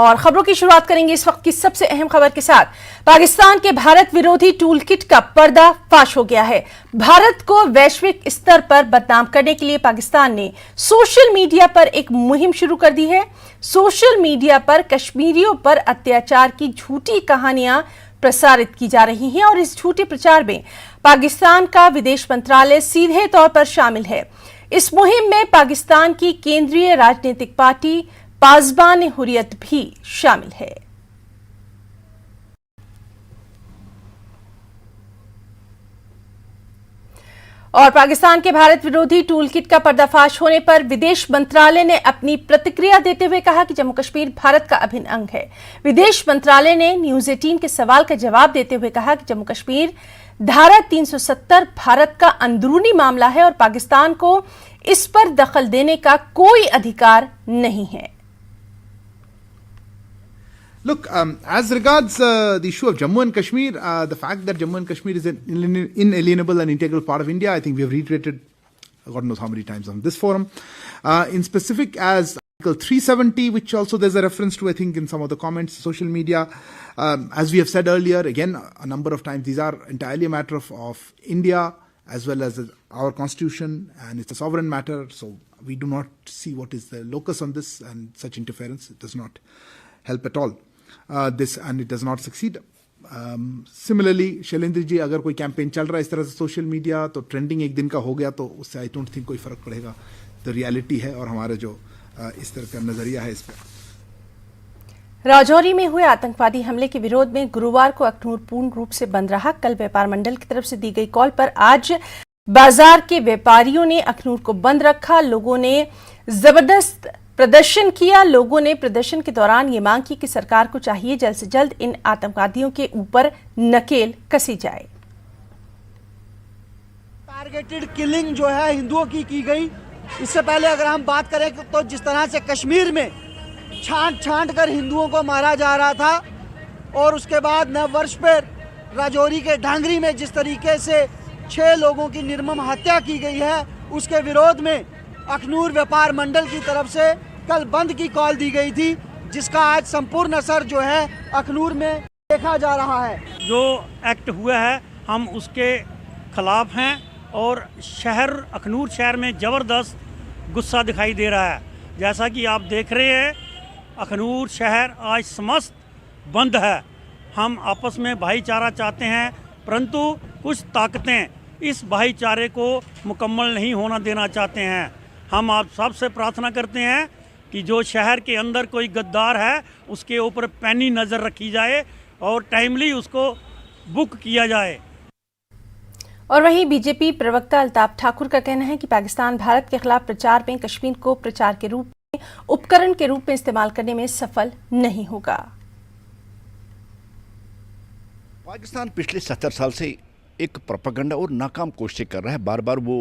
और खबरों की शुरुआत करेंगे इस वक्त की सबसे अहम खबर के साथ। पाकिस्तान के भारत विरोधी टूलकिट का पर्दाफाश हो गया है। भारत को वैश्विक स्तर पर बदनाम करने के लिए पाकिस्तान ने सोशल मीडिया पर एक मुहिम शुरू कर दी है। सोशल मीडिया पर कश्मीरियों पर अत्याचार की झूठी कहानियां प्रसारित की जा रही हैं और इस झूठे प्रचार में पाकिस्तान का विदेश मंत्रालय सीधे तौर पर शामिल है। इस मुहिम में पाकिस्तान की केंद्रीय राजनीतिक पार्टी पासबान हुर्रियत भी शामिल है। और पाकिस्तान के भारत विरोधी टूलकिट का पर्दाफाश होने पर विदेश मंत्रालय ने अपनी प्रतिक्रिया देते हुए कहा कि जम्मू कश्मीर भारत का अभिन्न अंग है। विदेश मंत्रालय ने न्यूज 18 के सवाल का जवाब देते हुए कहा कि जम्मू कश्मीर धारा 370 भारत का अंदरूनी मामला है और पाकिस्तान को इस पर दखल देने का कोई अधिकार नहीं है। Look, as regards the issue of Jammu and Kashmir, the fact that Jammu and Kashmir is an inalienable and integral part of India, I think we have reiterated God knows how many times on this forum. In specific, as Article 370, which also there's a reference to, I think, in some of the comments, social media, as we have said earlier, again, a number of times, these are entirely a matter of India as well as our constitution, and it's a sovereign matter, so we do not see what is the locus on this, and such interference, it does not help at all. This and it does not succeed. Similarly, Shailendra ji, अगर कोई campaign चल रहा है इस तरह से social media, तो trending एक दिन का हो गया तो उससे आई डोंट थिंक कोई फर्क पड़ेगा। तो रियलिटी है और हमारा जो इस तरह का नजरिया है इस पर। राजौरी में हुए आतंकवादी हमले के विरोध में गुरुवार को अखनूर पूर्ण रूप से बंद रहा। कल व्यापार मंडल की तरफ से दी गई कॉल पर आज बाजार के व्यापारियों ने अखनूर को बंद रखा। लोगों ने जबरदस्त प्रदर्शन किया। लोगों ने प्रदर्शन के दौरान ये मांग की कि सरकार को चाहिए जल्द से जल्द इन आतंकवादियों के ऊपर नकेल कसी जाए। टारगेटेड किलिंग जो है हिंदुओं की गई। इससे पहले अगर हम बात करें तो जिस तरह से कश्मीर में छांट कर हिंदुओं को मारा जा रहा था, और उसके बाद नव वर्ष पर राजौरी के ढांगरी में जिस तरीके से 6 लोगों की निर्मम हत्या की गई है, उसके विरोध में अखनूर व्यापार मंडल की तरफ से कल बंद की कॉल दी गई थी, जिसका आज संपूर्ण असर जो है अखनूर में देखा जा रहा है। जो एक्ट हुआ है हम उसके खिलाफ हैं और अखनूर शहर में ज़बरदस्त गुस्सा दिखाई दे रहा है। जैसा कि आप देख रहे हैं, अखनूर शहर आज समस्त बंद है। हम आपस में भाईचारा चाहते हैं, परंतु कुछ ताकतें इस भाईचारे को मुकम्मल नहीं होना देना चाहते हैं। हम आप सबसे प्रार्थना करते हैं कि जो शहर के अंदर कोई गद्दार है उसके ऊपर पैनी नज़र रखी जाए और टाइमली उसको बुक किया जाए। और वहीं बीजेपी प्रवक्ता अल्ताफ ठाकुर का कहना है कि पाकिस्तान भारत के खिलाफ प्रचार में कश्मीर को प्रचार के रूप में उपकरण के रूप में इस्तेमाल करने में सफल नहीं होगा। पाकिस्तान पिछले 70 साल से एक प्रोपेगेंडा और नाकाम कोशिश कर रहा है। बार बार वो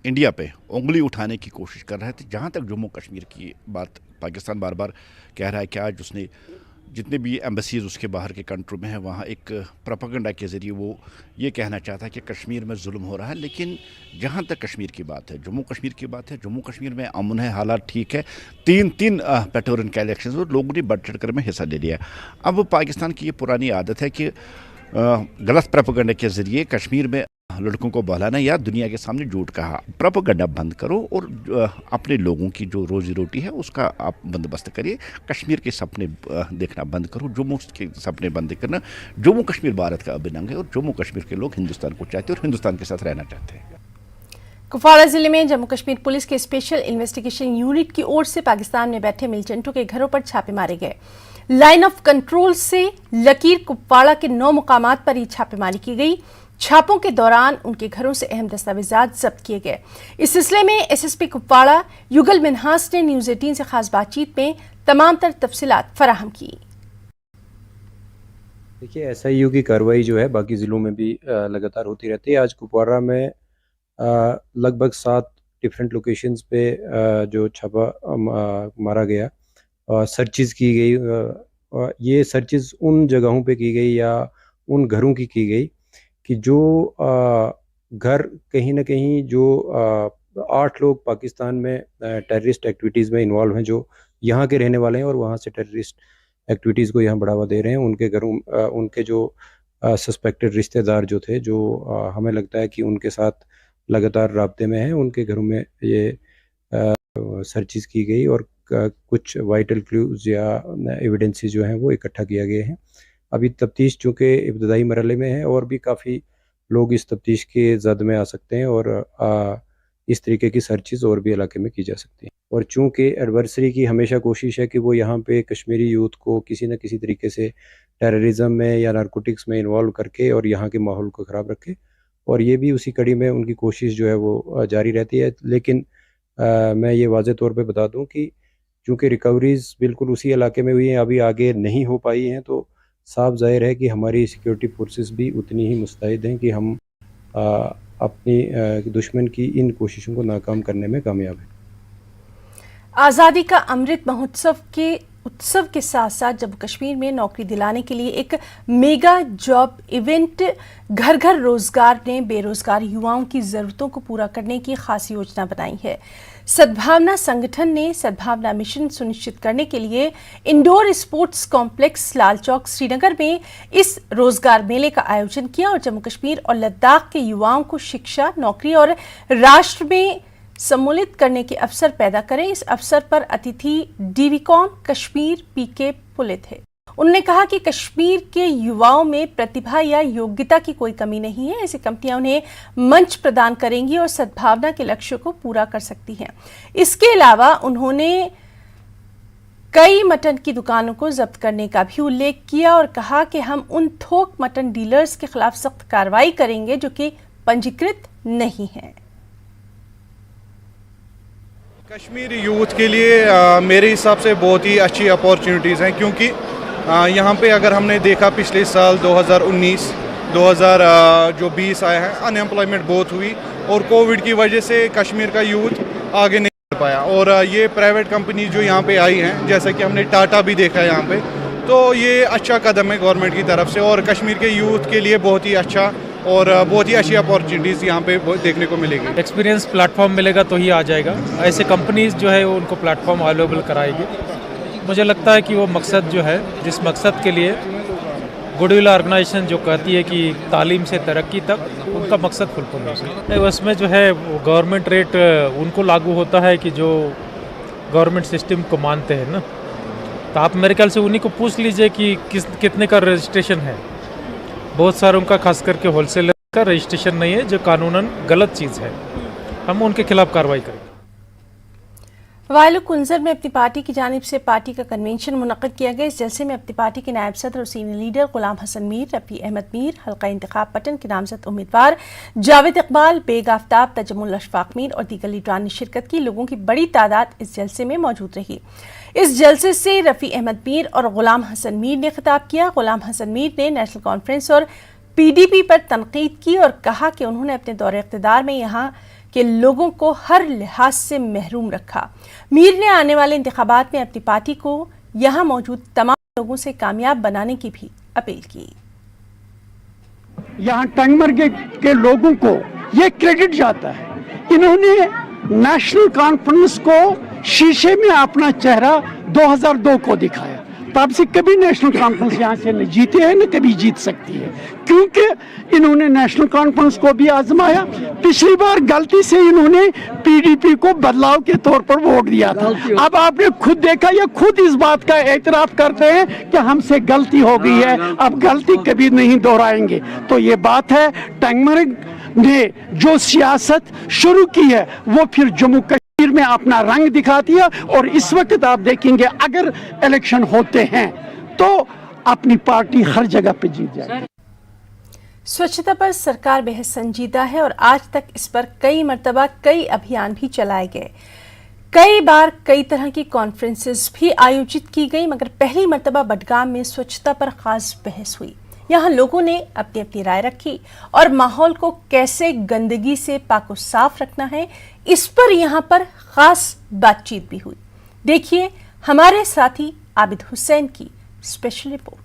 इंडिया पे उंगली उठाने की कोशिश कर रहे थे। जहाँ तक जम्मू कश्मीर की बात, पाकिस्तान बार बार कह रहा है कि आज उसने जितने भी एम्बेसीज उसके बाहर के कंट्री में हैं, वहाँ एक प्रोपेगेंडा के ज़रिए वो ये कहना चाहता है कि कश्मीर में जुल्म हो रहा है। लेकिन जहाँ तक कश्मीर की बात है, जम्मू कश्मीर की बात है, जम्मू कश्मीर में अमन है, हालात ठीक है। तीन पेटोरन के इलेक्शन और लोगों ने बढ़ चढ़ कर में हिस्सा ले लिया। अब पाकिस्तान की ये पुरानी आदत है कि गलत प्रोपेगेंडा के ज़रिए कश्मीर में लड़कों को बहलाना या दुनिया के सामने झूठ कहा। प्रोपेगेंडा बंद करो और अपने लोगों की जो रोजी रोटी है उसका आप बंदोबस्त करिए। कश्मीर के सपने देखना बंद करो, जम्मू के सपने बंद करना। जम्मू कश्मीर भारत का अभिन्न अंग है और जम्मू कश्मीर के लोग हिंदुस्तान को चाहते हैं और हिंदुस्तान के साथ रहना चाहते हैं। कुपवाड़ा जिले में जम्मू कश्मीर पुलिस के स्पेशल इन्वेस्टिगेशन यूनिट की ओर से पाकिस्तान में बैठे मिलिटेंटों के घरों पर छापे मारे गए। लाइन ऑफ कंट्रोल से लकीर कुपवाड़ा के 9 मुकामात पर ही छापेमारी की गई। छापों के दौरान उनके घरों से अहम दस्तावेजात जब्त किए गए। इस सिलसिले में एसएसपी कुपवाड़ा युगल मिन्हास ने न्यूज 18 से खास बातचीत में तमाम तर तफसीलात फराहम की। देखिए, एसआईयू की कार्रवाई जो है बाकी जिलों में भी लगातार होती रहती है। आज कुपवाड़ा में लगभग 7 डिफरेंट लोकेशंस पे जो छापा मारा गया, सर्चिज की गई। ये सर्चिज उन जगहों पे की गई या उन घरों की गई कि जो घर कहीं ना कहीं जो 8 लोग पाकिस्तान में टेररिस्ट एक्टिविटीज़ में इन्वॉल्व हैं, जो यहाँ के रहने वाले हैं और वहाँ से टेररिस्ट एक्टिविटीज़ को यहाँ बढ़ावा दे रहे हैं। उनके घरों उनके जो सस्पेक्टेड रिश्तेदार जो थे, जो हमें लगता है कि उनके साथ लगातार राब्ते में हैं, उनके घरों में ये सर्चिज़ की गई और कुछ वाइटल क्लूज़ या एविडेंसेस जो हैं वो इकट्ठा किया गए हैं। अभी तफ्तीश चूँकि इब्तदाई मरहले में है और भी काफ़ी लोग इस तफ्तीश के ज़द में आ सकते हैं और इस तरीके की सर्चिज़ और भी इलाके में की जा सकती हैं। और चूँकि एडवर्सरी की हमेशा कोशिश है कि वो यहाँ पे कश्मीरी यूथ को किसी न किसी तरीके से टेररिज्म में या नारकोटिक्स में इन्वॉल्व करके और यहाँ के माहौल को ख़राब रखे, और ये भी उसी कड़ी में उनकी कोशिश जो है वो जारी रहती है। लेकिन मैं ये वाज़ेह तौर पे बता दूँ कि चूँकि रिकवरीज़ बिल्कुल उसी इलाके में हुई हैं, अभी आगे नहीं हो पाई हैं, तो साफ ज़ाहिर है कि हमारी सिक्योरिटी फोर्सेस भी उतनी ही मुस्तैद हैं कि हम अपनी दुश्मन की इन कोशिशों को नाकाम करने में कामयाब हैं। आज़ादी का अमृत महोत्सव के उत्सव के साथ साथ जम्मू कश्मीर में नौकरी दिलाने के लिए एक मेगा जॉब इवेंट घर घर रोजगार ने बेरोजगार युवाओं की ज़रूरतों को पूरा करने की खास योजना बनाई है। सद्भावना संगठन ने सद्भावना मिशन सुनिश्चित करने के लिए indoor sports complex Lal Chowk Srinagar में इस रोजगार मेले का आयोजन किया और जम्मू कश्मीर और लद्दाख के युवाओं को शिक्षा, नौकरी और राष्ट्र में सम्मिलित करने के अवसर पैदा करें। इस अवसर पर अतिथि डीवीकॉम कश्मीर पीके पुले थे। उन्होंने कहा कि कश्मीर के युवाओं में प्रतिभा या योग्यता की कोई कमी नहीं है, ऐसी कंपनियां उन्हें मंच प्रदान करेंगी और सद्भावना के लक्ष्यों को पूरा कर सकती हैं। इसके अलावा उन्होंने कई मटन की दुकानों को जब्त करने का भी उल्लेख किया और कहा कि हम उन थोक मटन डीलर्स के खिलाफ सख्त कार्रवाई करेंगे जो कि पंजीकृत नहीं है। कश्मीरी यूथ के लिए मेरे हिसाब से बहुत ही अच्छी अपॉर्चुनिटीज़ हैं, क्योंकि यहाँ पे अगर हमने देखा पिछले साल 2019-2020 आया है, अनएम्प्लॉयमेंट बहुत हुई और कोविड की वजह से कश्मीर का यूथ आगे नहीं बढ़ पाया। और ये प्राइवेट कंपनी जो यहाँ पे आई हैं, जैसा कि हमने टाटा भी देखा है यहाँ पे, तो ये अच्छा कदम है गवर्नमेंट की तरफ से और कश्मीर के यूथ के लिए बहुत ही अच्छा और बहुत ही अच्छी अपॉर्चुनिटीज़ यहाँ पे देखने को मिलेगी। एक्सपीरियंस प्लेटफॉर्म मिलेगा तो ही आ जाएगा। ऐसे कंपनीज जो है उनको प्लेटफॉर्म अवेलेबल कराएगी। मुझे लगता है कि वो मकसद जो है, जिस मकसद के लिए गुडविल ऑर्गेनाइजेशन जो कहती है कि तालीम से तरक्की तक, उनका मकसद फुलफिल हो सके, उसमें जो है गवर्नमेंट रेट उनको लागू होता है कि जो गवर्नमेंट सिस्टम को मानते हैं ना। तो आप मेरे ख्याल से उन्हीं को पूछ लीजिए कि कितने का रजिस्ट्रेशन है। बहुत सारों का खास करके होलसेलर का रजिस्ट्रेशन नहीं है, जो कानूनन गलत चीज़ है। हम उनके खिलाफ कार्रवाई करेंगे। वायलू कुंजर में अपनी पार्टी की जानिब से पार्टी का कन्वेंशन मुनक्किद किया गया। इस जलसे में अपनी पार्टी के नायब सदर और सीनियर लीडर गुलाम हसन मीर, रफ़ी अहमद मीर, हल्का इंतखाब पटन के नामजद उम्मीदवार जावेद इकबाल, बेग आफ्ताब, तजमुल अशफाक मीर और दीगर लीडरान ने शिरकत की। लोगों की बड़ी तादाद इस जलसे में मौजूद रही। इस जलसे से रफ़ी अहमद मीर और गुलाम हसन मीर ने खिताब किया। गुलाम हसन मीर ने नेशनल कॉन्फ्रेंस और PDP पर तनकीद की और कहा कि उन्होंने अपने दौरे इक़्तिदार में यहाँ के लोगों को हर लिहाज से महरूम रखा। मीर ने आने वाले इंतखाबात में अपनी पार्टी को यहाँ मौजूद तमाम लोगों से कामयाब बनाने की भी अपील की। यहाँ टंगमर्ग के लोगों को ये क्रेडिट जाता है, इन्होंने नेशनल कॉन्फ्रेंस को शीशे में अपना चेहरा 2002 को दिखाया। तब से कभी नेशनल कॉन्फ्रेंस यहाँ से न जीते हैं न कभी जीत सकती है, क्योंकि इन्होंने नेशनल कॉन्फ्रेंस को भी आजमाया। पिछली बार गलती से इन्होंने PDP को बदलाव के तौर पर वोट दिया था। अब आपने खुद देखा, ये खुद इस बात का एतराफ करते हैं कि हमसे गलती हो गई है, अब गलती कभी नहीं दोहराएंगे। तो ये बात है, टंगमर्ग ने जो सियासत शुरू की है वो फिर जम्मू कश्मीर में अपना रंग दिखाती है। और इस वक्त आप देखेंगे अगर इलेक्शन होते हैं तो अपनी पार्टी हर जगह पे जीत जाएगी। स्वच्छता पर सरकार बेहद संजीदा है और आज तक इस पर कई मरतबा कई अभियान भी चलाए गए। कई बार कई तरह की कॉन्फ्रेंसेस भी आयोजित की गई, मगर पहली मरतबा बडगाम में स्वच्छता पर खास बहस हुई। यहाँ लोगों ने अपनी अपनी राय रखी और माहौल को कैसे गंदगी से पाको साफ रखना है, इस पर यहाँ पर खास बातचीत भी हुई। देखिए हमारे साथी आबिद हुसैन की स्पेशल रिपोर्ट।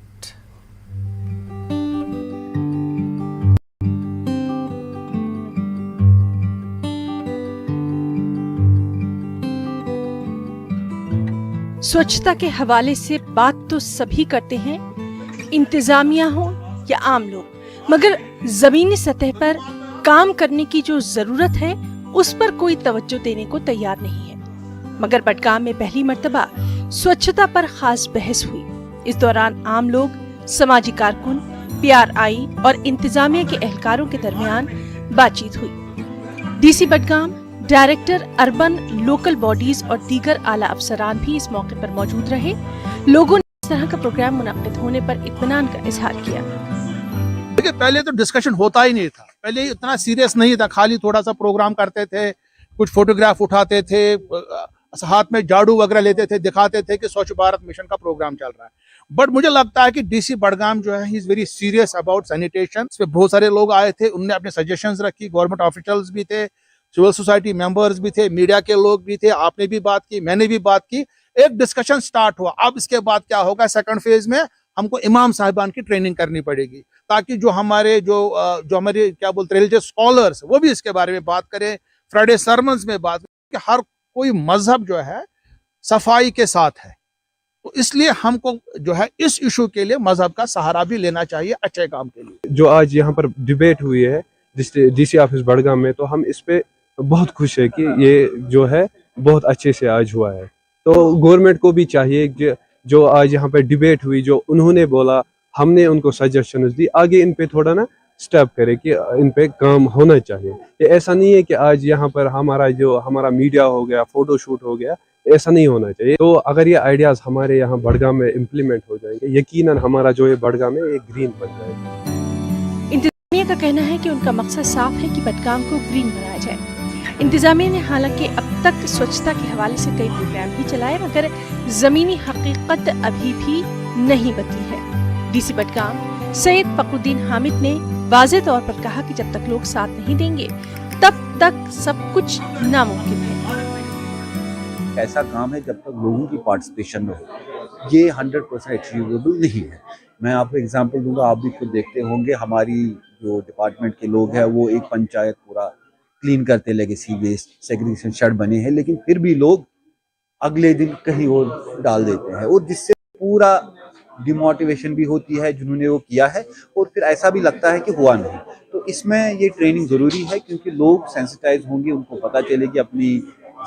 स्वच्छता के हवाले से बात तो सभी करते हैं, इंतजामिया हो या आम लोग, मगर जमीनी सतह पर काम करने की जो जरूरत है उस पर कोई तवज्जो देने को तैयार नहीं है। मगर बडगाम में पहली मर्तबा स्वच्छता पर खास बहस हुई। इस दौरान आम लोग, समाजी कारकुन, PRI और इंतजामिया के एहलकारों के दरमियान बातचीत हुई। DC Budgam, director urban local bodies और दीगर आला अफसरान भी इस मौके पर मौजूद रहे। लोगों ने इस तरह का प्रोग्राम मुनक्किद होने पर इत्मीनान का इजहार किया। देखिए, पहले तो डिस्कशन होता ही नहीं था, पहले इतना सीरियस नहीं था, खाली थोड़ा सा प्रोग्राम करते थे, कुछ फोटोग्राफ उठाते थे, हाथ में झाड़ू वगैरह लेते थे, दिखाते थे कि स्वच्छ भारत मिशन का प्रोग्राम चल रहा है। बट मुझे लगता है कि डीसी बडगाम जो है, he is very serious about sanitation. इसमें बहुत सारे लोग आए थे, उनने अपने सजेशंस रखी, गवर्नमेंट ऑफिशियल्स भी थे, सिविल सोसाइटी मेंबर्स भी थे, मीडिया के लोग भी थे, आपने भी बात की, मैंने भी बात की, एक डिस्कशन स्टार्ट हुआ। अब इसके बाद क्या होगा, सेकंड फेज में हमको इमाम साहिबान की ट्रेनिंग करनी पड़ेगी, ताकि जो हमारे क्या बोलते हैं रिलीजियस स्कॉलर्स, वो भी इसके बारे में बात करें, फ्राइडे सरमन्स में बात कि हर कोई मजहब जो है सफाई के साथ है। तो इसलिए हमको जो है इस इशू के लिए मजहब का सहारा भी लेना चाहिए अच्छे काम के लिए। जो आज यहाँ पर डिबेट हुई है डीसी ऑफिस बडगाम में, तो हम इस पे बहुत खुश है कि ये जो है बहुत अच्छे से आज हुआ है। तो गवर्नमेंट को भी चाहिए कि जो आज यहाँ पे डिबेट हुई, जो उन्होंने बोला, हमने उनको सजेशंस दी, आगे इन पे थोड़ा ना स्टेप करे कि इन पे काम होना चाहिए। ये ऐसा नहीं है कि आज यहाँ पर हमारा मीडिया हो गया, फोटो शूट हो गया, ऐसा नहीं होना चाहिए। तो अगर ये आइडियाज हमारे यहाँ बडगाम में इम्प्लीमेंट हो जाएंगे, यकीनन हमारा जो ये बडगाम है ये ग्रीन बन जाएगा। इंतजामिया का कहना है कि उनका मकसद साफ है कि बडगाम को ग्रीन बनाया जाए। इंतजामिया ने हालांकि अब तक स्वच्छता के हवाले से कई प्रोग्राम भी चलाए, मगर जमीनी हकीकत अभी भी नहीं बदली है। डीसी बडगाम सैयद फखरुद्दीन हामिद ने वाज़ेह तौर पर कहा कि जब तक लोग साथ नहीं देंगे तब तक सब कुछ नामुमकिन है। ऐसा काम है जब तक लोगों की पार्टिसिपेशन में हो, ये 100% अचीवेबल नहीं है। मैं आपको एग्जांपल दूंगा, आप भी खुद देखते होंगे, हमारी जो डिपार्टमेंट के लोग हैं वो एक पंचायत पूरा क्लीन करते, लेगेसी वेस्ट सेग्रीगेशन शेड बने हैं, लेकिन फिर भी लोग अगले दिन कहीं और डाल देते हैं, और जिससे पूरा डिमोटिवेशन भी होती है जिन्होंने वो किया है, और फिर ऐसा भी लगता है कि हुआ नहीं। तो इसमें ये ट्रेनिंग ज़रूरी है, क्योंकि लोग सेंसिटाइज होंगे, उनको पता चलेगी अपनी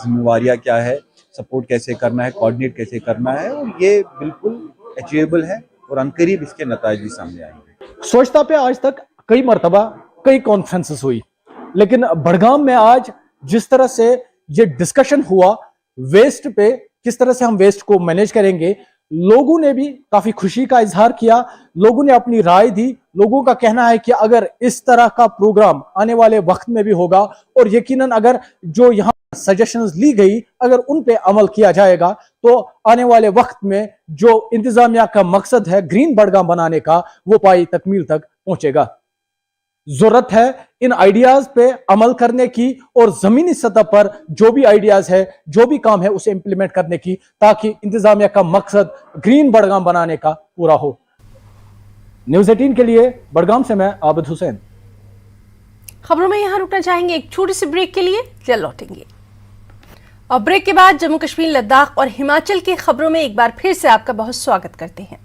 जिम्मेवारियाँ क्या है, सपोर्ट कैसे करना है, कोऑर्डिनेट कैसे करना है, और ये बिल्कुल अचीवेबल है और अनकरीब इसके नतीजे भी सामने आएंगे। स्वच्छता पे आज तक कई मरतबा कई कॉन्फ्रेंसेस हुई, लेकिन बडगाम में आज जिस तरह से ये डिस्कशन हुआ वेस्ट पे, किस तरह से हम वेस्ट को मैनेज करेंगे, लोगों ने भी काफी खुशी का इजहार किया, लोगों ने अपनी राय दी। लोगों का कहना है कि अगर इस तरह का प्रोग्राम आने वाले वक्त में भी होगा, और यकीनन अगर जो यहाँ सजेशंस ली गई अगर उन पे अमल किया जाएगा, तो आने वाले वक्त में जो इंतजामिया का मकसद है ग्रीन बडगाम बनाने का, वो पाई तकमील तक पहुंचेगा। जरूरत है इन आइडियाज पे अमल करने की, और जमीनी सतह पर जो भी आइडियाज है, जो भी काम है, उसे इंप्लीमेंट करने की, ताकि इंतजामिया का मकसद ग्रीन बडगाम बनाने का पूरा हो। न्यूज़ 18 के लिए बडगाम से मैं आबिद हुसैन। खबरों में यहां रुकना चाहेंगे एक छोटी सी ब्रेक के लिए, जल्द लौटेंगे। और ब्रेक के बाद जम्मू कश्मीर, लद्दाख और हिमाचल की खबरों में एक बार फिर से आपका बहुत स्वागत करते हैं।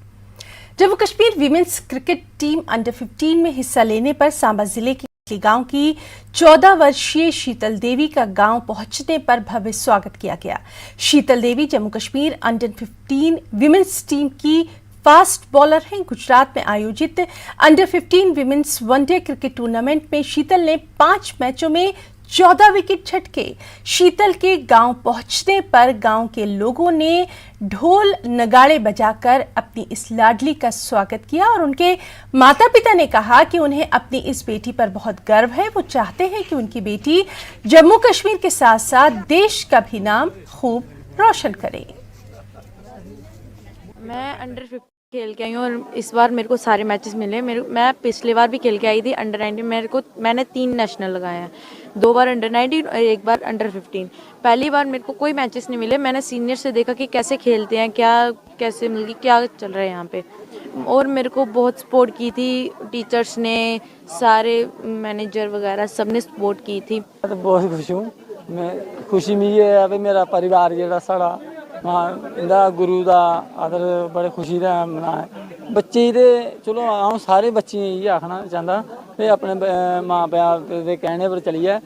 Jammu Kashmir women's cricket team under 15 में हिस्सा लेने पर सांबा जिले के गांव की 14 वर्षीय शीतल देवी का गांव पहुंचने पर भव्य स्वागत किया गया। Sheetal Devi Jammu Kashmir under 15 women's team की फास्ट बॉलर हैं। गुजरात में आयोजित under 15 women's one day cricket tournament में शीतल ने 5 मैचों में 14 विकेट झटके। शीतल के गांव पहुंचने पर गांव के लोगों ने ढोल नगाड़े बजाकर अपनी इस लाडली का स्वागत किया, और उनके माता पिता ने कहा कि उन्हें अपनी इस बेटी पर बहुत गर्व है। वो चाहते हैं कि उनकी बेटी जम्मू कश्मीर के साथ साथ देश का भी नाम खूब रोशन करे। मैं अंडर 15 खेल के आई हूँ, और इस बार मेरे को सारे मैचेस मिले। मैं पिछले बार भी खेल के आई थी अंडर 19। मैंने 3 नेशनल लगाए हैं, 2 बार अंडर 19 और 1 बार अंडर 15। पहली बार मेरे को कोई मैचेस नहीं मिले। मैंने सीनियर से देखा कि कैसे खेलते हैं, कैसे मिल क्या चल रहा है यहाँ पे, और मेरे को बहुत सपोर्ट की थी टीचर्स ने, सारे मैनेजर वगैरह सब ने सपोर्ट की थी। मैं तो बहुत खुश हूँ। मैं खुशी मिली है, अभी मेरा परिवार जो सारा इंदा गुरु दा आदर बड़े खुशी दा मनाया बच्चे दे चलो अ'ऊं सारे बच्चें गी इ'यै आखना चाहंदा कि अपने माँ बाप दे कहने पर चलिए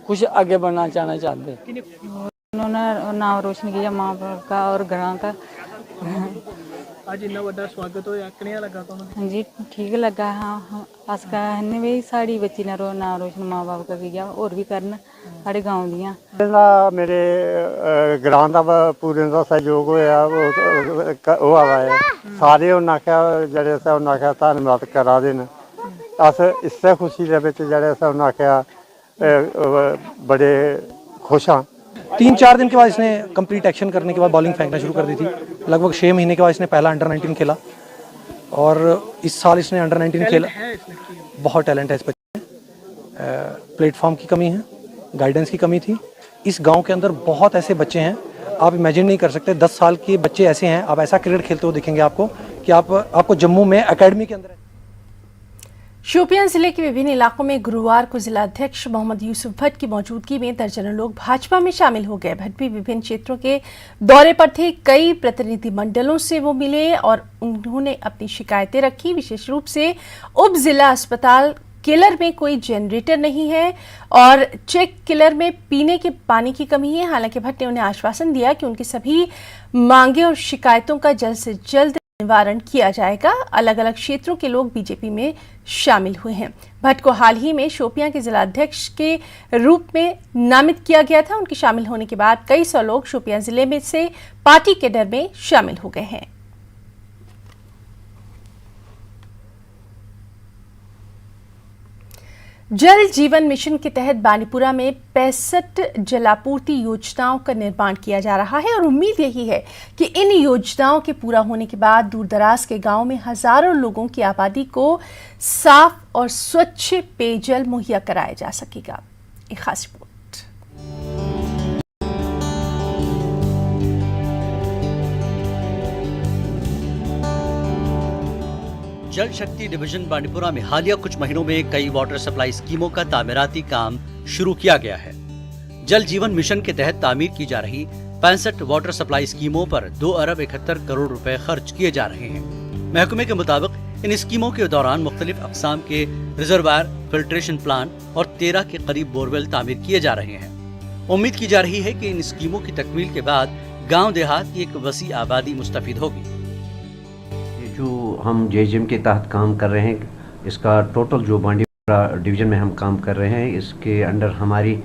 कुछ आगे बढ़ना चाहते। उन्होंने नाम रोशन किया माँ बाप का और ग्राम का। आज इन्ना बड़ा स्वागत होया कनेहा लगा तुहानू? हाँ जी ठीक लगा। हाँ अस कहने भी साड़ी बच्ची ने नाम रोशन माँ बाप का किया और भी करन साढ़े गाँव दियाँ। मेरे ग्रां दा पूरे दा सहयोग होया होआ है सारे उन्हें आख्या जेह्ड़े असें उन्हें आख्या धन्नवाद करा दे न। अस इस्सै खुशी दे विच जेह्ड़े असें उन्हें आख्या बड़े खुश हाँ। 3-4 दिन के बाद इसने कंप्लीट एक्शन करने के बाद बॉलिंग फेंकना शुरू कर दी थी। लगभग 6 महीने के बाद इसने पहला अंडर-19 खेला और इस साल इसने अंडर-19 खेला। बहुत टैलेंट है इस बच्चे में। प्लेटफॉर्म की कमी है, गाइडेंस की कमी थी। इस गांव के अंदर बहुत ऐसे बच्चे हैं आप इमेजिन नहीं कर सकते। 10 साल के बच्चे ऐसे हैं, आप ऐसा क्रिकेट खेलते हुए दिखेंगे आपको कि आपको जम्मू में एकेडमी के अंदर। शोपियां जिले के विभिन्न इलाकों में गुरुवार को जिला अध्यक्ष मोहम्मद यूसुफ भट्ट की मौजूदगी में दर्जनों लोग भाजपा में शामिल हो गए। भट्ट भी विभिन्न क्षेत्रों के दौरे पर थे। कई प्रतिनिधि मंडलों से वो मिले और उन्होंने अपनी शिकायतें रखी। विशेष रूप से उप जिला अस्पताल किलर में कोई जनरेटर नहीं है और चेक किलर में पीने के पानी की कमी है। हालांकि भट्ट ने उन्हें आश्वासन दिया कि उनकी सभी मांगे और शिकायतों का जल्द से जल्द निवारण किया जाएगा। अलग अलग क्षेत्रों के लोग बीजेपी में शामिल हुए हैं। भट्ट को हाल ही में शोपियां के जिला अध्यक्ष के रूप में नामित किया गया था। उनके शामिल होने के बाद कई सौ लोग शोपियां जिले में से पार्टी कैडर में शामिल हो गए हैं। जल जीवन मिशन के तहत बांडीपुरा में 65 जलापूर्ति योजनाओं का निर्माण किया जा रहा है और उम्मीद यही है कि इन योजनाओं के पूरा होने के बाद दूरदराज के गांव में हजारों लोगों की आबादी को साफ और स्वच्छ पेयजल मुहैया कराया जा सकेगा। एक खास रिपोर्ट। जल शक्ति डिवीजन बांडीपुरा में हालिया कुछ महीनों में कई वाटर सप्लाई स्कीमों का तामीराती काम शुरू किया गया है। जल जीवन मिशन के तहत तामीर की जा रही 65 वाटर सप्लाई स्कीमों पर 2 अरब 71 करोड़ रुपए खर्च किए जा रहे हैं। महकमे के मुताबिक इन स्कीमों के दौरान मुख्तलिफ अक़साम के रिजर्वायर, फिल्ट्रेशन प्लांट और 13 के करीब बोरवेल तामीर किए जा रहे हैं। उम्मीद की जा रही है कि इन स्कीमों की तकमील के बाद गाँव देहात की एक वसी आबादी मुस्तफीद होगी। जो हम जेजीएम के तहत काम कर रहे हैं, इसका टोटल जो बांडीपुरा डिवीज़न में हम काम कर रहे हैं, इसके अंडर हमारी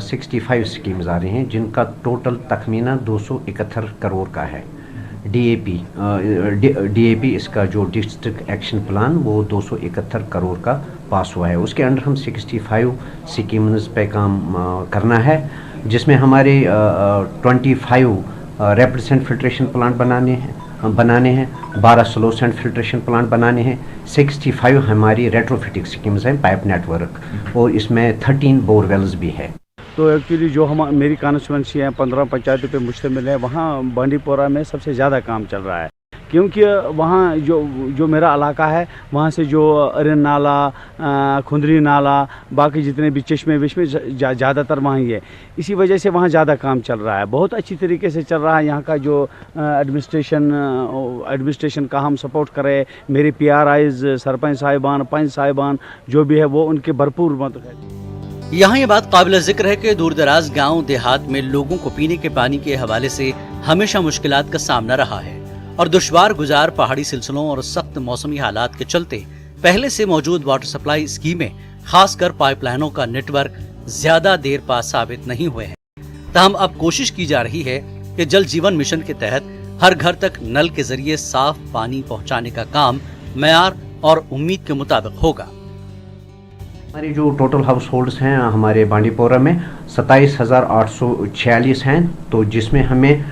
65 स्कीम्स आ रही हैं जिनका टोटल तखमीना 271 करोड़ का है। डीएपी इसका जो डिस्ट्रिक्ट एक्शन प्लान वो 271 करोड़ का पास हुआ है। उसके अंडर हम 65 स्कीम्स पे काम करना है जिसमें हमारे 25 रैपिड सेंट फिल्ट्रेशन प्लांट बनाने हैं, 12 स्लो सेंट फिल्ट्रेशन प्लांट बनाने हैं, 65 हमारी रेट्रोफिटिंग स्कीम्स हैं, पाइप नेटवर्क, और इसमें 13 बोरवेल्स भी है। तो एक्चुअली जो मेरी कॉन्स्टिट्यूंसी है 15 पंचायतों पे मुश्तमिल है, वहाँ बांडीपुरा में सबसे ज़्यादा काम चल रहा है क्योंकि वहाँ जो मेरा इलाका है वहाँ से जो अरन नाला, खुंदरी नाला, बाकी जितने भी चश्मे विश्मे ज़्यादातर वहाँ ही है। इसी वजह से वहाँ ज़्यादा काम चल रहा है, बहुत अच्छी तरीके से चल रहा है। यहाँ का जो एडमिनिस्ट्रेशन का हम सपोर्ट करें, मेरे PRIs, सरपंच साहिबान, पंच साहिबान जो भी है वो उनके भरपूर मदद है। यहाँ ये बात काबिल जिक्र है कि दूर दराज गाँव देहात में लोगों को पीने के पानी के हवाले से हमेशा मुश्किलात का सामना रहा है और दुश्वार गुजार पहाड़ी सिलसिलों और सख्त मौसमी हालात के चलते पहले से मौजूद वाटर सप्लाई स्कीमें, खासकर पाइपलाइनों का नेटवर्क ज्यादा देर पास साबित नहीं हुए हैं। तहम अब कोशिश की जा रही है कि जल जीवन मिशन के तहत हर घर तक नल के जरिए साफ पानी पहुँचाने का काम मेयार और उम्मीद के मुताबिक होगा। हमारे जो टोटल हाउस होल्ड्स हैं हमारे बांडीपुरा में 27,846 हैं, तो जिसमें हमें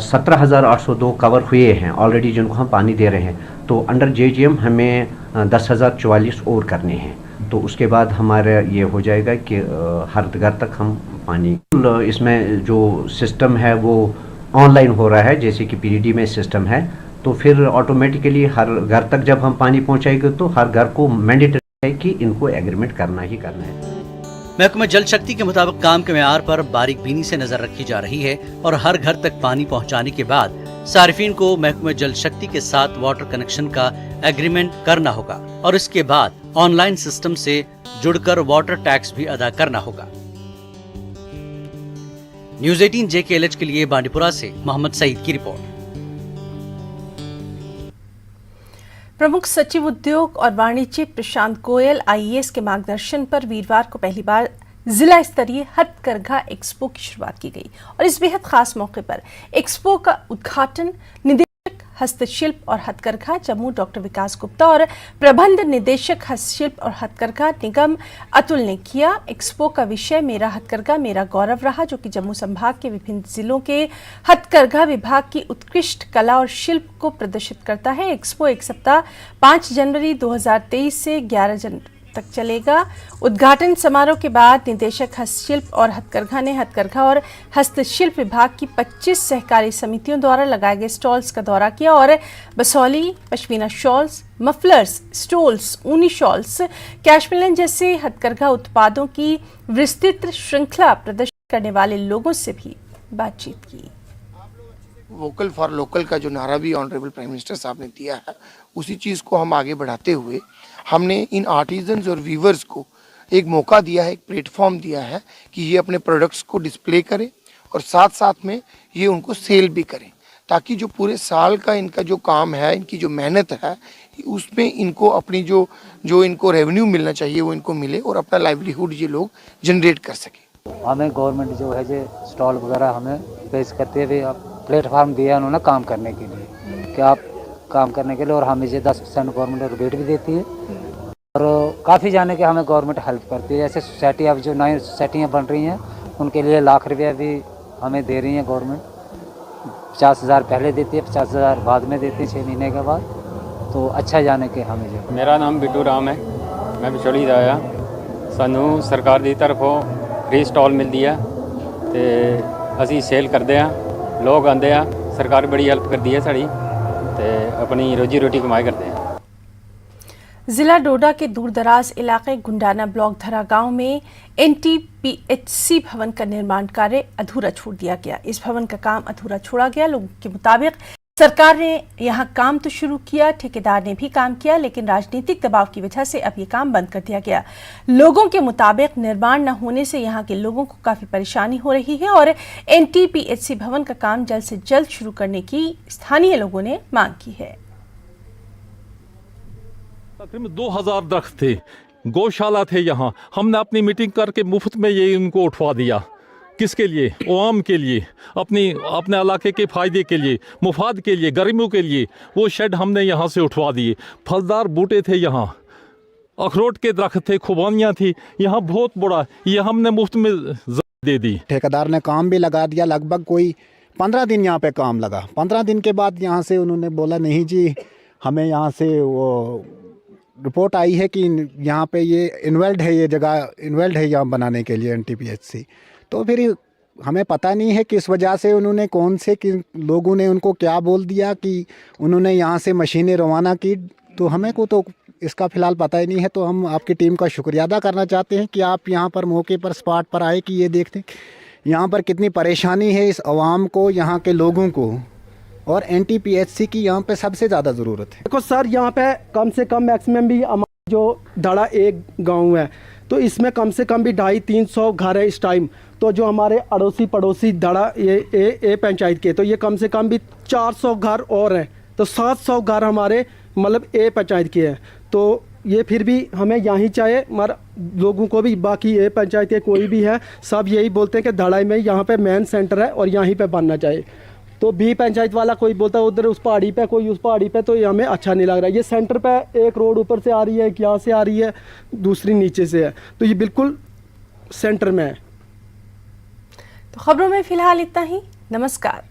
17,802 कवर हुए हैं ऑलरेडी जिनको हम पानी दे रहे हैं। तो अंडर जेजीएम हमें 10,044 और करने हैं, तो उसके बाद हमारा ये हो जाएगा कि हर घर तक हम पानी, इसमें जो सिस्टम है वो ऑनलाइन हो रहा है, जैसे कि PDD में सिस्टम है, तो फिर ऑटोमेटिकली हर घर तक जब हम पानी पहुँचाएंगे तो हर घर को मैंडेटरी है कि इनको एग्रीमेंट करना ही करना है। महकमा जल शक्ति के मुताबिक काम के मेयार पर बारीक बीनी से नजर रखी जा रही है और हर घर तक पानी पहुंचाने के बाद सार्फिन को महकमा जल शक्ति के साथ वाटर कनेक्शन का एग्रीमेंट करना होगा और इसके बाद ऑनलाइन सिस्टम से जुड़कर वाटर टैक्स भी अदा करना होगा। न्यूज़ 18 JKLH के लिए बांडीपुरा से मोहम्मद सईद की रिपोर्ट। प्रमुख सचिव उद्योग और वाणिज्य प्रशांत गोयल IAS के मार्गदर्शन पर वीरवार को पहली बार जिला स्तरीय हथकरघा एक्सपो की शुरुआत की गई और इस बेहद खास मौके पर एक्सपो का उद्घाटन निदेशक हस्तशिल्प और हथकरघा जम्मू डॉक्टर विकास गुप्ता और प्रबंध निदेशक हस्तशिल्प और हथकरघा निगम अतुल ने किया। एक्सपो का विषय मेरा हथकरघा मेरा गौरव रहा, जो कि जम्मू संभाग के विभिन्न जिलों के हथकरघा विभाग की उत्कृष्ट कला और शिल्प को प्रदर्शित करता है। एक्सपो एक सप्ताह 5 जनवरी 2023 से 11 जनवरी तक चलेगा। उद्घाटन समारोह के बाद निदेशक हस्तशिल्प और हथकरघा ने हथकरघा और हस्तशिल्प विभाग की 25 सहकारी समितियों द्वारा लगाए गए स्टॉल्स का दौरा किया और Basohli, pashmina shawls, mufflers, stoles, ऊनी शॉल्स, कैशमिलन जैसे हथकरघा उत्पादों की विस्तृत श्रृंखला प्रदर्शित करने वाले लोगों से भी बातचीत की। वोकल फॉर लोकल का जो नारा भी ऑनरेबल प्राइम मिनिस्टर साहब ने दिया है, उसी चीज़ को हम आगे बढ़ाते हुए हमने इन आर्टिजन्स और वीवर्स को एक मौका दिया है, एक प्लेटफॉर्म दिया है कि ये अपने प्रोडक्ट्स को डिस्प्ले करें और साथ साथ में ये उनको सेल भी करें, ताकि जो पूरे साल का इनका जो काम है, इनकी जो मेहनत है, उसमें इनको अपनी जो इनको रेवेन्यू मिलना चाहिए वो इनको मिले और अपना लाइवलीहुड ये लोग जनरेट कर सकें। हमें गवर्नमेंट जो है जो स्टॉल वगैरह हमें पेश करते हुए प्लेटफार्म दिया उन्होंने काम करने के लिए, कि आप काम करने के लिए, और हमें 10% गवर्नमेंट रिबेट भी देती है और काफ़ी जाने के हमें गवर्नमेंट हेल्प करती है। जैसे सोसाइटी अब जो नई सोसाइटियाँ बन रही हैं उनके लिए लाख रुपया भी हमें दे रही है गवर्नमेंट। 50,000 पहले देती है, 50,000 बाद में देती है 6 महीने के बाद। तो अच्छा जाने के हमें जो। मेरा नाम बिट्टू राम है, मैं बिछोड़ी दा आया। सानू सरकार की तरफों फ्री स्टॉल मिलती है तो असी सेल करते हैं, लोग आते हैं, सरकार बड़ी हेल्प करती है साड़ी, तो अपनी रोजी रोटी कमाई करते हैं। जिला डोडा के दूरदराज इलाके गुंडाना ब्लॉक धरा गांव में NTPHC भवन का निर्माण कार्य अधूरा छोड़ दिया गया। इस भवन का काम अधूरा छोड़ा गया। लोगों के मुताबिक सरकार ने यहां काम तो शुरू किया, ठेकेदार ने भी काम किया, लेकिन राजनीतिक दबाव की वजह से अब ये काम बंद कर दिया गया। लोगों के मुताबिक निर्माण न होने से यहां के लोगों को काफी परेशानी हो रही है और NTPHC भवन का काम जल्द से जल्द शुरू करने की स्थानीय लोगों ने मांग की है। तकरीबन 2000 दरख्त थे, गौशाला थे यहाँ। हमने अपनी मीटिंग करके मुफ्त में ये इनको उठवा दिया। किसके लिए? अवाम के लिए, अपने इलाके के फ़ायदे के लिए, मुफाद के लिए, गर्मियों के लिए। वो शेड हमने यहाँ से उठवा दिए। फलदार बूटे थे यहाँ, अखरोट के दरख्त थे, खुबानियाँ थी यहाँ बहुत बड़ा, ये हमने मुफ्त में दे दी। ठेकेदार ने काम भी लगा दिया, लगभग कोई 15 दिन यहाँ पे काम लगा। 15 दिन के बाद यहाँ से उन्होंने बोला नहीं जी, हमें यहाँ से वो रिपोर्ट आई है कि यहाँ पे ये इन्वेल्ड है, ये जगह इन्वेल्ड है यहाँ बनाने के लिए NTPHC। तो फिर हमें पता नहीं है किस वजह से उन्होंने, कौन से लोगों ने उनको क्या बोल दिया कि उन्होंने यहाँ से मशीनें रवाना की। तो हमें को तो इसका फ़िलहाल पता ही नहीं है। तो हम आपकी टीम का शुक्रिया अदा करना चाहते हैं कि आप यहाँ पर मौके पर स्पॉट पर आए कि ये देखते यहाँ पर कितनी परेशानी है इस आवाम को, यहाँ के लोगों को, और NTPHC की यहाँ पे सबसे ज़्यादा ज़रूरत है। देखो सर, यहाँ पे कम से कम मैक्सिमम भी हमारा जो धड़ा एक गांव है, तो इसमें कम से कम भी 250-300 घर है इस टाइम। तो जो हमारे अड़ोसी पड़ोसी धड़ा ये पंचायत के, तो ये कम से कम भी 400 घर और हैं। तो 700 घर हमारे मतलब ए पंचायत के हैं। तो ये फिर भी हमें यहाँ चाहिए, मगर लोगों को भी, बाकी ए पंचायत के कोई भी है, सब यही बोलते हैं कि धड़ाई में यहाँ पे मेन सेंटर है और यहीं पे बनना चाहिए। तो बी पंचायत वाला कोई बोलता है उधर उस पहाड़ी पे, कोई उस पहाड़ी पे, तो ये हमें अच्छा नहीं लग रहा है। ये सेंटर पे एक रोड ऊपर से आ रही है, एक यहाँ से आ रही है, दूसरी नीचे से है, तो ये बिल्कुल सेंटर में है। तो खबरों में फिलहाल इतना ही। नमस्कार।